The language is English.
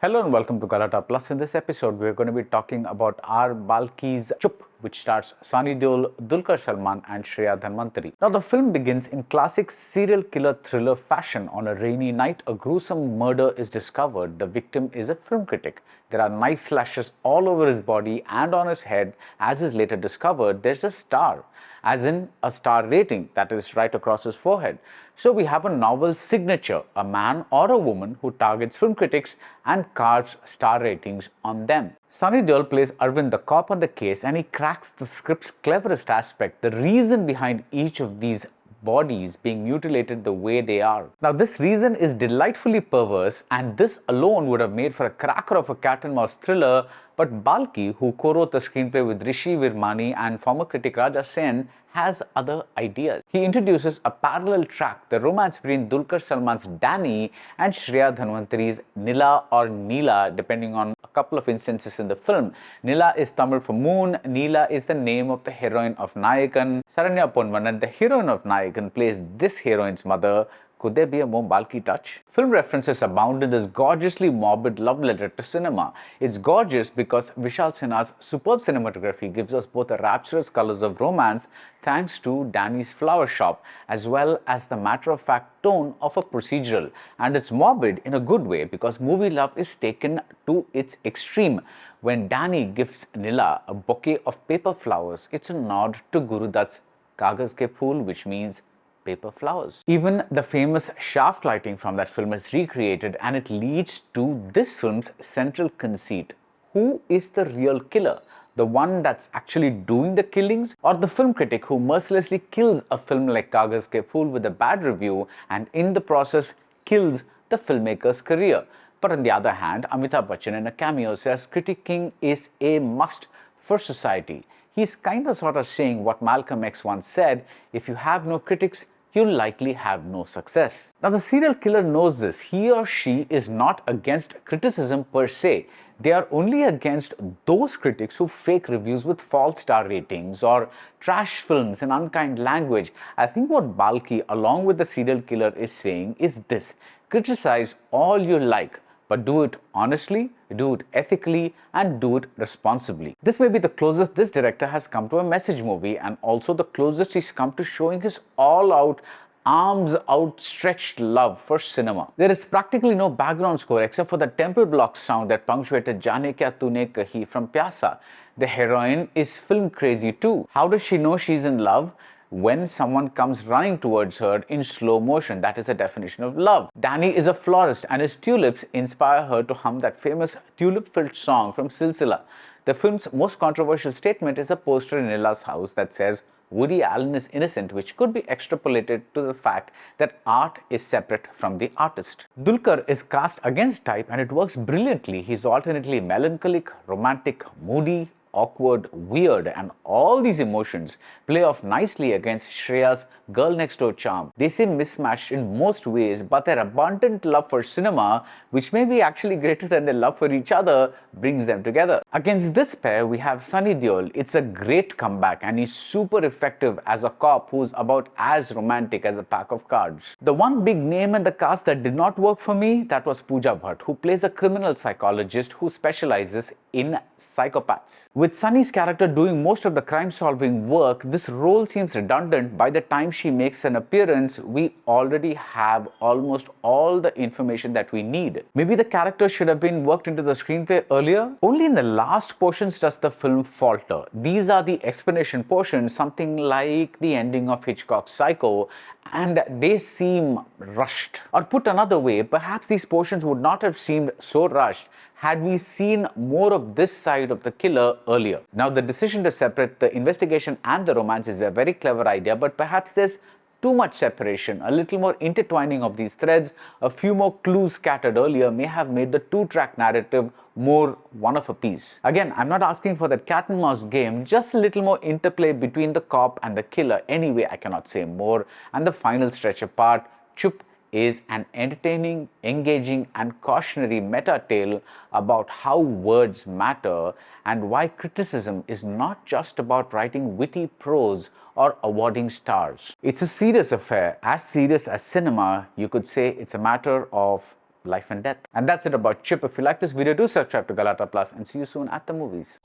Hello and welcome to Galattaplus. In this episode, we're going to be talking about R.Balki's Chup, which stars Sunny Deol, Dulquer, Salmaan and Shreyadhanwanthary. Now, the film begins in classic serial killer thriller fashion. On a rainy night, a gruesome murder is discovered. The victim is a film critic. There are knife slashes all over his body and on his head. As is later discovered, there's a star, as in a star rating, that is right across his forehead. So we have a novel signature, a man or a woman who targets film critics and carves star ratings on them. Sunny Deol plays Arvind, the cop on the case, and he cracks the script's cleverest aspect, the reason behind each of these bodies being mutilated the way they are. Now, this reason is delightfully perverse, and this alone would have made for a cracker of a cat and mouse thriller. But Balki, who co-wrote the screenplay with Rishi Virmani and former critic Raja Sen, has other ideas. He introduces a parallel track, the romance between Dulquer Salmaan's Danny and Shreyadhanwanthari's Nila or Neela, depending on a couple of instances in the film. Nila is Tamil for moon, Neela is the name of the heroine of Nayakan. Saranya Ponvanan, the heroine of Nayakan, plays this heroine's mother. Could there be a more Balki touch? Film references abound in this gorgeously morbid love letter to cinema. It's gorgeous because Vishal Sinha's superb cinematography gives us both the rapturous colors of romance thanks to Danny's flower shop, as well as the matter-of-fact tone of a procedural. And it's morbid in a good way because movie love is taken to its extreme. When Danny gifts Nila a bouquet of paper flowers, it's a nod to Guru Dutt's Kagaz ke Phool, which means paper flowers. Even the famous shaft lighting from that film is recreated, and it leads to this film's central conceit. Who is the real killer? The one that's actually doing the killings, or the film critic who mercilessly kills a film like Kagaz ke Phool with a bad review and in the process kills the filmmaker's career? But on the other hand, Amitabh Bachchan in a cameo says critiquing is a must for society. He's kind of sort of saying what Malcolm X once said: if you have no critics, you'll likely have no success. Now, the serial killer knows this. He or she is not against criticism per se. They are only against those critics who fake reviews with false star ratings or trash films in unkind language. I think what Balki, along with the serial killer, is saying is this: criticize all you like, but do it honestly, do it ethically, and do it responsibly. This may be the closest this director has come to a message movie, and also the closest he's come to showing his all-out, arms outstretched love for cinema. There is practically no background score except for the temple block sound that punctuated Jaane Kya Tune Kahi from Pyasa. The heroine is film crazy too. How does she know she's in love? When someone comes running towards her in slow motion. That is a definition of love. Danny is a florist, and his tulips inspire her to hum that famous tulip-filled song from Silsila. The film's most controversial statement is a poster in Nila's house that says Woody Allen is innocent, which could be extrapolated to the fact that art is separate from the artist. Dulquer is cast against type, and it works brilliantly. He's alternately melancholic, romantic, moody, awkward, weird, and all these emotions play off nicely against Shreya's girl next door charm. They seem mismatched in most ways, but their abundant love for cinema, which may be actually greater than their love for each other, brings them together. Against this pair, we have Sunny Deol. It's a great comeback, and he's super effective as a cop who's about as romantic as a pack of cards. The one big name in the cast that did not work for me, that was Poojabhatt, who plays a criminal psychologist who specializes in psychopaths. With Sunny's character doing most of the crime-solving work, this role seems redundant. By the time she makes an appearance, we already have almost all the information that we need. Maybe the character should have been worked into the screenplay earlier. Only in the last portions does the film falter. These are the explanation portions, something like the ending of Hitchcock's Psycho, and they seem rushed. Or put another way, perhaps these portions would not have seemed so rushed had we seen more of this side of the killer earlier. Now, the decision to separate the investigation and the romance is a very clever idea, but perhaps there's too much separation. A little more intertwining of these threads, a few more clues scattered earlier may have made the two-track narrative more one of a piece. Again, I'm not asking for that cat and mouse game, just a little more interplay between the cop and the killer. Anyway, I cannot say more. And the final stretch apart, Chup is an entertaining, engaging, and cautionary meta tale about how words matter and why criticism is not just about writing witty prose or awarding stars. It's a serious affair, as serious as cinema. You could say it's a matter of life and death. And that's it about Chup. If you like this video, do subscribe to Galattaplus and see you soon at the movies.